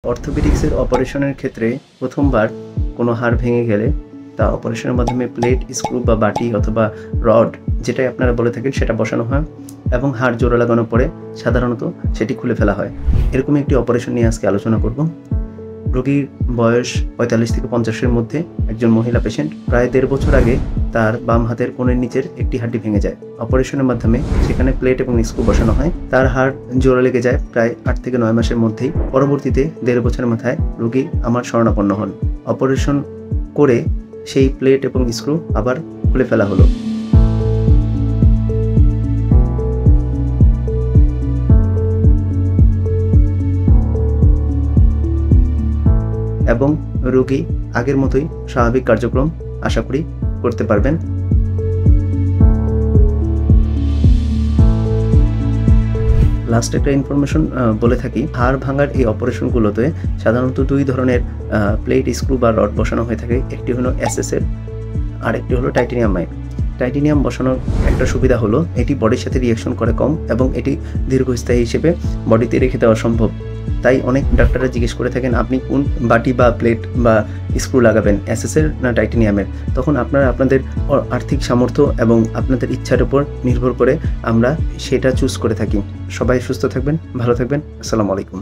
অর্থোপেডিক্সের অপারেশনের ক্ষেত্রে প্রথমবার কোনো হাড় ভেঙে গেলে তা অপারেশনের মাধ্যমে প্লেট, স্ক্রু বা বাটি অথবা রড যেটাই আপনারা বলে থাকেন সেটা বসানো হয় এবং হাড় জোড়া লাগানোর পরে সাধারণত সেটি খুলে ফেলা হয়। এরকম একটি অপারেশন নিয়ে আজকে আলোচনা করব। রোগীর বয়স ৪৫ থেকে ৫০-এর মধ্যে, একজন মহিলা পেশেন্ট। প্রায় ১.৫ বছর আগে তার বাম হাতের কোণের নিচের একটি হাড্ডি ভেঙে যায়। অপারেশনের মাধ্যমে সেখানে প্লেট এবং স্ক্রু বসানো হয়। তার হাড় জোড়া লেগে যায় প্রায় ৮ থেকে ৯ মাসের মধ্যেই। পরবর্তীতে ১.৫ বছরের মাথায় রোগী আমার শরণাপন্ন হন। অপারেশন করে সেই প্লেট এবং স্ক্রু আবার খুলে ফেলা হলো। এবং রোগী আগের মতোই স্বাভাবিক কার্যক্রম আশা করি করতে পারবেন। লাস্ট একটা ইনফরমেশন বলে থাকি, হাড় ভাঙার এই অপারেশনগুলোতে সাধারণত ২ ধরনের প্লেট, স্ক্রু বা রড বসানো হয়ে থাকে। একটি হলো এসএসএর, আরেকটি হলো টাইটেনিয়াম মাইট। টাইটেনিয়াম বসানোর একটা সুবিধা হলো এটি বডির সাথে রিঅ্যাকশন করে কম এবং এটি দীর্ঘস্থায়ী হিসেবে বডিতে রেখে দেওয়া সম্ভব। তাই অনেক ডাক্তাররা জিজ্ঞেস করে থাকেন আপনি কোন বাটি বা প্লেট বা স্ক্রু লাগাবেন, এসএসের না টাইটেনিয়ামের। তখন আপনারা আপনাদের আর্থিক সামর্থ্য এবং আপনাদের ইচ্ছার উপর নির্ভর করে আমরা সেটা চুজ করে থাকি। সবাই সুস্থ থাকবেন, ভালো থাকবেন। আসসালামু আলাইকুম।